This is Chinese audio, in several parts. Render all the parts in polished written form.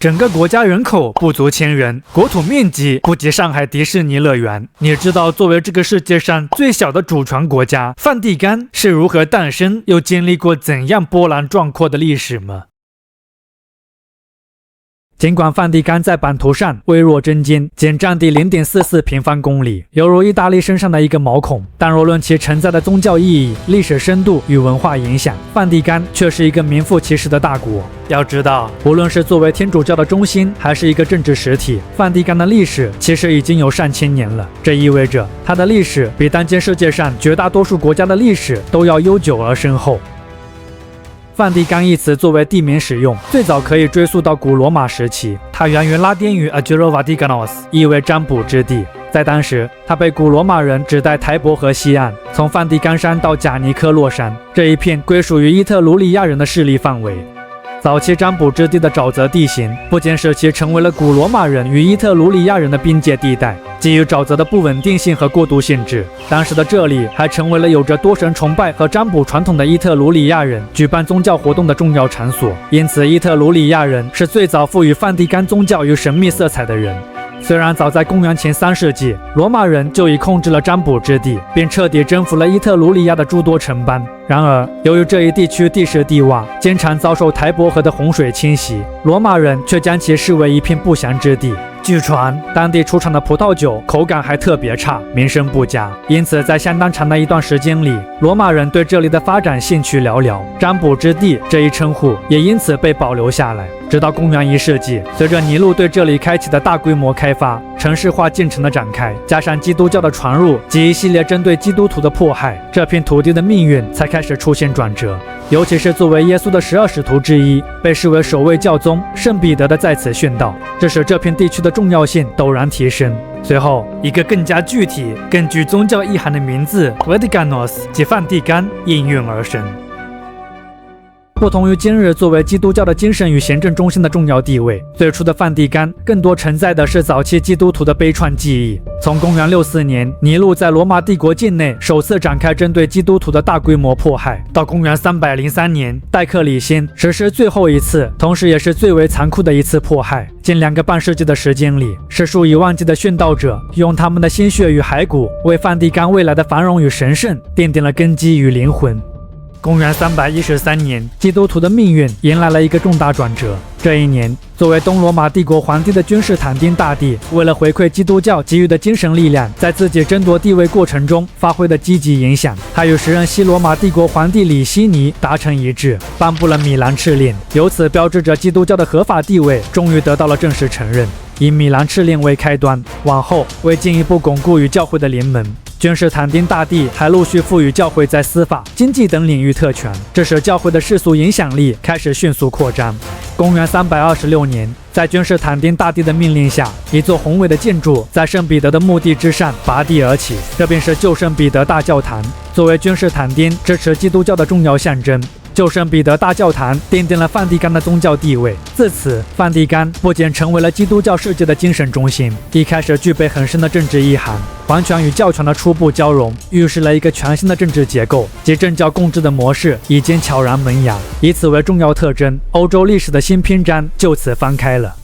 整个国家人口不足1000人，国土面积不及上海迪士尼乐园。你知道作为这个世界上最小的主权国家，梵蒂冈是如何诞生，又经历过怎样波澜壮阔的历史吗？尽管梵蒂冈在版图上微弱针尖，仅占地 0.44平方公里，犹如意大利身上的一个毛孔，但若论其承载的宗教意义、历史深度与文化影响，梵蒂冈却是一个名副其实的大国。要知道，无论是作为天主教的中心，还是一个政治实体，梵蒂冈的历史其实已经有上千年了。这意味着它的历史比当今世界上绝大多数国家的历史都要悠久而深厚。梵蒂冈一词作为地名使用，最早可以追溯到古罗马时期，它源于拉丁语 Agere Vaticanos， 意为占卜之地。在当时，它被古罗马人指代台伯河西岸，从梵蒂冈山到贾尼科洛山，这一片归属于伊特鲁里亚人的势力范围。早期占卜之地的沼泽地形不仅使其成为了古罗马人与伊特鲁里亚人的边界地带，基于沼泽的不稳定性和过渡性质，当时的这里还成为了有着多神崇拜和占卜传统的伊特鲁里亚人举办宗教活动的重要场所。因此，伊特鲁里亚人是最早赋予梵蒂冈宗教与神秘色彩的人。虽然早在公元前3世纪，罗马人就已控制了占卜之地，并彻底征服了伊特鲁里亚的诸多城邦。然而，由于这一地区地势地洼，经常遭受台伯河的洪水侵袭，罗马人却将其视为一片不祥之地。据传，当地出产的葡萄酒口感还特别差，名声不佳，因此在相当长的一段时间里，罗马人对这里的发展兴趣寥寥，占卜之地这一称呼也因此被保留下来。直到公元1世纪，随着尼禄对这里开启的大规模开发，城市化进程的展开，加上基督教的传入及一系列针对基督徒的迫害，这片土地的命运才开始出现转折。尤其是作为耶稣的12使徒之一，被视为首位教宗圣彼得的在此殉道，这使这片地区的重要性陡然提升。随后，一个更加具体、更具宗教意涵的名字 Vaticanos 即梵蒂冈应运而生。不同于今日作为基督教的精神与行政中心的重要地位，最初的梵蒂冈更多承载的是早期基督徒的悲怆记忆。从公元64年，尼禄在罗马帝国境内首次展开针对基督徒的大规模迫害，到公元303年，戴克里先实施最后一次，同时也是最为残酷的一次迫害。近2个半世纪的时间里，是数以万计的殉道者用他们的鲜血与骸骨，为梵蒂冈未来的繁荣与神圣奠定了根基与灵魂。公元313年，基督徒的命运迎来了一个重大转折。这一年，作为东罗马帝国皇帝的君士坦丁大帝，为了回馈基督教给予的精神力量在自己争夺地位过程中发挥的积极影响，他与时任西罗马帝国皇帝里希尼达成一致，颁布了米兰敕令，由此标志着基督教的合法地位终于得到了正式承认。以米兰敕令为开端，往后为进一步巩固与教会的联盟，君士坦丁大帝还陆续赋予教会在司法、经济等领域特权，这使教会的世俗影响力开始迅速扩张。公元326年，在君士坦丁大帝的命令下，一座宏伟的建筑在圣彼得的墓地之上拔地而起，这便是旧圣彼得大教堂。作为君士坦丁支持基督教的重要象征，旧圣彼得大教堂奠定了梵蒂冈的宗教地位。自此，梵蒂冈不仅成为了基督教世界的精神中心，一开始具备很深的政治意涵。皇权与教权的初步交融，预示了一个全新的政治结构及政教共治的模式已经悄然萌芽。以此为重要特征，欧洲历史的新篇章就此翻开了。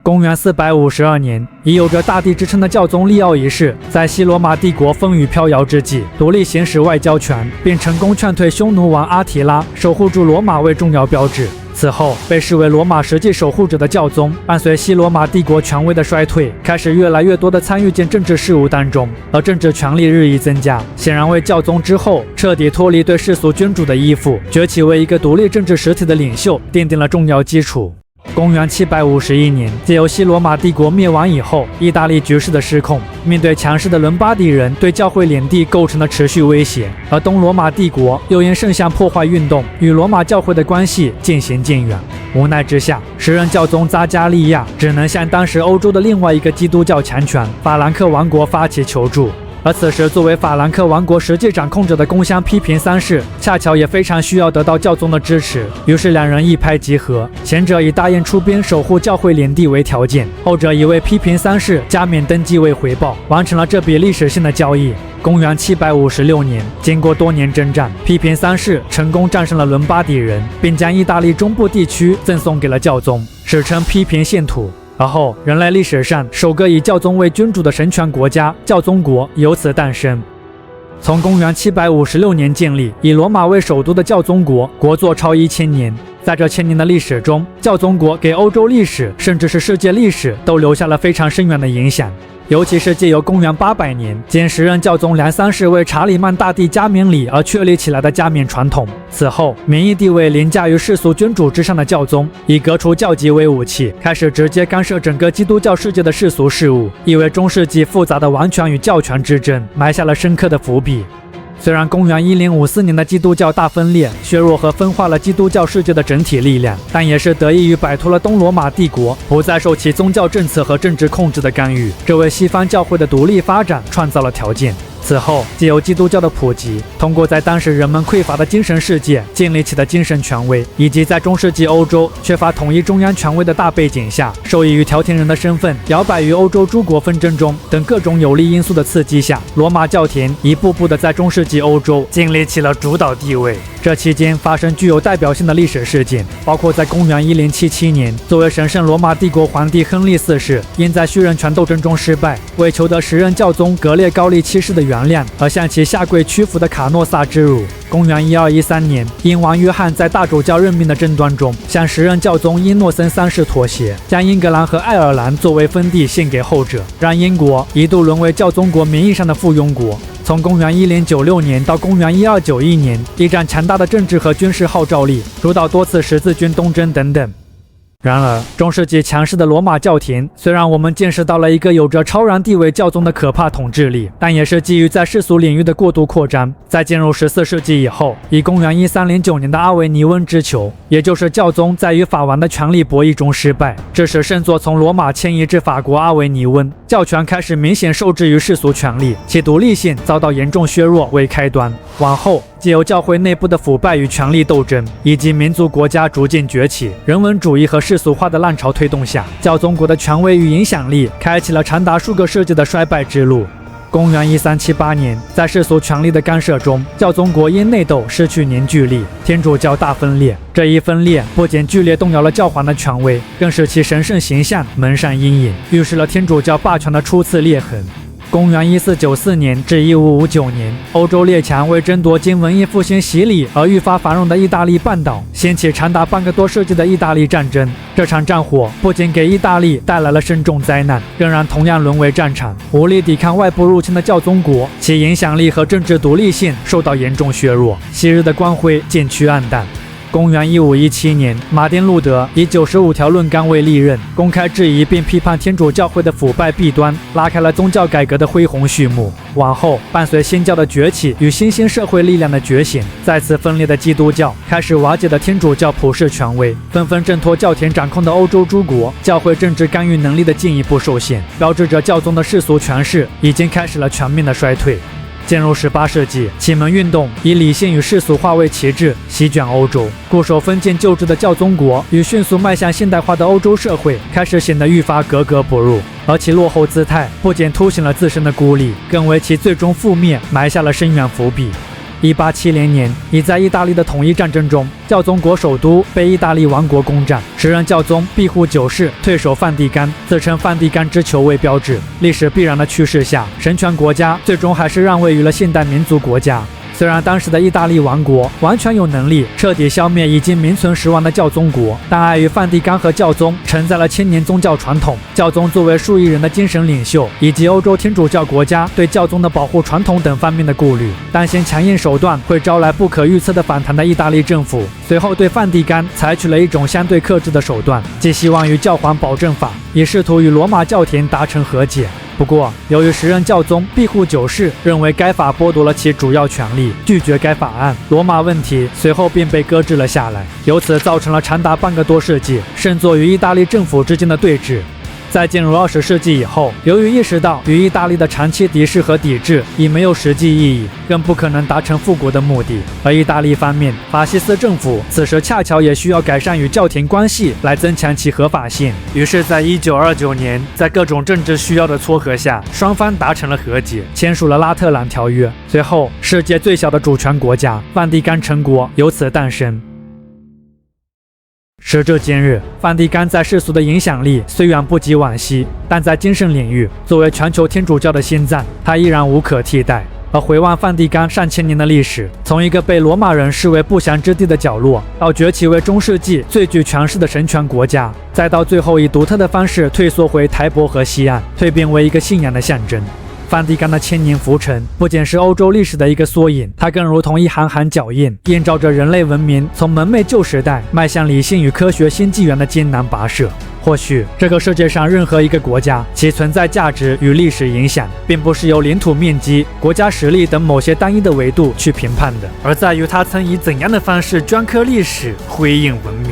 公元452年，以有着大帝之称的教宗利奥一世，在西罗马帝国风雨飘摇之际，独立行使外交权，并成功劝退匈奴王阿提拉，守护住罗马为重要标志。此后，被视为罗马实际守护者的教宗，伴随西罗马帝国权威的衰退，开始越来越多的参与进政治事务当中，而政治权力日益增加，显然为教宗之后彻底脱离对世俗君主的依附，崛起为一个独立政治实体的领袖奠定了重要基础。公元751年，借由西罗马帝国灭亡以后，意大利局势的失控，面对强势的伦巴第人对教会领地构成的持续威胁，而东罗马帝国又因圣像破坏运动与罗马教会的关系渐行渐远。无奈之下，时任教宗扎加利亚只能向当时欧洲的另外一个基督教强权法兰克王国发起求助。而此时，作为法兰克王国实际掌控者的公乡批评三世，恰巧也非常需要得到教宗的支持，于是两人一拍即合，前者以答应出兵守护教会领地为条件，后者以为批评三世加冕登基为回报，完成了这笔历史性的交易。公元756年，经过多年征战，批评三世成功战胜了伦巴第人，并将意大利中部地区赠送给了教宗。史称批评信徒。而后，人类历史上首个以教宗为君主的神权国家教宗国由此诞生。从公元756年建立，以罗马为首都的教宗国，国祚超1000年。在这1000年的历史中，教宗国给欧洲历史，甚至是世界历史都留下了非常深远的影响。尤其是借由公元800年兼时任教宗梁三世为查理曼大帝加冕礼而确立起来的加冕传统。此后，名义地位凌驾于世俗君主之上的教宗，以革除教籍为武器，开始直接干涉整个基督教世界的世俗事务，亦为中世纪复杂的王权与教权之争埋下了深刻的伏笔。虽然公元1054年的基督教大分裂削弱和分化了基督教世界的整体力量，但也是得益于摆脱了东罗马帝国不再受其宗教政策和政治控制的干预，这为西方教会的独立发展创造了条件。此后，藉由基督教的普及，通过在当时人们匮乏的精神世界建立起的精神权威，以及在中世纪欧洲缺乏统一中央权威的大背景下，受益于调停人的身份摇摆于欧洲诸国纷争中等各种有利因素的刺激下，罗马教廷一步步的在中世纪欧洲建立起了主导地位。这期间发生具有代表性的历史事件，包括在公元1077年，作为神圣罗马帝国皇帝亨利4世因在叙任权斗争中失败，为求得时任教宗格列高利7世的原谅而向其下跪屈服的卡诺萨之辱。公元1213年，英王约翰在大主教任命的争端中，向时任教宗英诺森3世妥协，将英格兰和爱尔兰作为分地献给后者，让英国一度沦为教宗国名义上的附庸国。从公元1096年到公元1291年，依仗强大的政治和军事号召力，主导多次十字军东征等等。然而，中世纪强势的罗马教廷虽然我们见识到了一个有着超然地位教宗的可怕统治力，但也是基于在世俗领域的过度扩张。在进入14世纪以后，以公元1309年的阿维尼翁之囚，也就是教宗在与法王的权力博弈中失败，致使圣座从罗马迁移至法国阿维尼翁，教权开始明显受制于世俗权力，其独立性遭到严重削弱为开端。往后，藉由教会内部的腐败与权力斗争，以及民族国家逐渐崛起、人文主义和世俗化的浪潮推动下，教宗国的权威与影响力开启了长达数个世纪的衰败之路。公元1378年，在世俗权力的干涉中，教宗国因内斗失去凝聚力，天主教大分裂。这一分裂不仅剧烈动摇了教皇的权威，更使其神圣形象蒙上阴影，预示了天主教霸权的初次裂痕。公元1494年至1559年，欧洲列强为争夺经文艺复兴洗礼而愈发繁荣的意大利半岛，掀起长达半个多世纪的意大利战争。这场战火不仅给意大利带来了深重灾难，更让同样沦为战场、无力抵抗外部入侵的教宗国，其影响力和政治独立性受到严重削弱，昔日的光辉渐趋暗淡。公元1517年，马丁·路德以95条论纲为利刃，公开质疑并批判天主教会的腐败弊端，拉开了宗教改革的恢宏序幕。往后，伴随新教的崛起与新兴社会力量的觉醒，再次分裂的基督教开始瓦解的天主教普世权威，纷纷挣脱教廷掌控的欧洲诸国，教会政治干预能力的进一步受限，标志着教宗的世俗权势已经开始了全面的衰退。进入18世纪，启蒙运动以理性与世俗化为旗帜，席卷欧洲。固守封建旧制的教宗国与迅速迈向现代化的欧洲社会开始显得愈发格格不入，而其落后姿态不仅凸显了自身的孤立，更为其最终覆灭埋下了深远伏笔。1870年，已在意大利的统一战争中，教宗国首都被意大利王国攻占，时任教宗庇护9世退守梵蒂冈，自称梵蒂冈之囚为标志。历史必然的趋势下，神权国家最终还是让位于了现代民族国家。虽然当时的意大利王国完全有能力彻底消灭已经名存实亡的教宗国，但碍于梵蒂冈和教宗承载了1000年宗教传统，教宗作为数亿人的精神领袖，以及欧洲天主教国家对教宗的保护传统等方面的顾虑，担心强硬手段会招来不可预测的反弹的意大利政府，随后对梵蒂冈采取了一种相对克制的手段，寄希望于教皇保证法，以试图与罗马教廷达成和解。不过，由于时任教宗庇护9世认为该法剥夺了其主要权利，拒绝该法案，罗马问题随后便被搁置了下来，由此造成了长达半个多世纪圣座与意大利政府之间的对峙。在进入20世纪以后，由于意识到与意大利的长期敌视和抵制已没有实际意义，更不可能达成复国的目的，而意大利方面，法西斯政府此时恰巧也需要改善与教廷关系来增强其合法性。于是，在1929年，在各种政治需要的撮合下，双方达成了和解，签署了拉特兰条约。随后，世界最小的主权国家梵蒂冈城国由此诞生。时至今日，梵蒂冈在世俗的影响力虽远不及往昔，但在精神领域，作为全球天主教的心脏，它依然无可替代。而回望梵蒂冈上千年的历史，从一个被罗马人视为不祥之地的角落，到崛起为中世纪最具权势的神权国家，再到最后以独特的方式退缩回台伯河西岸，蜕变为一个信仰的象征。梵蒂冈的千年浮沉不仅是欧洲历史的一个缩影，它更如同一行行脚印，映照着人类文明从蒙昧旧时代迈向理性与科学新纪元的艰难跋涉。或许这个世界上任何一个国家其存在价值与历史影响，并不是由领土面积、国家实力等某些单一的维度去评判的，而在于它曾以怎样的方式镌刻历史、辉映文明。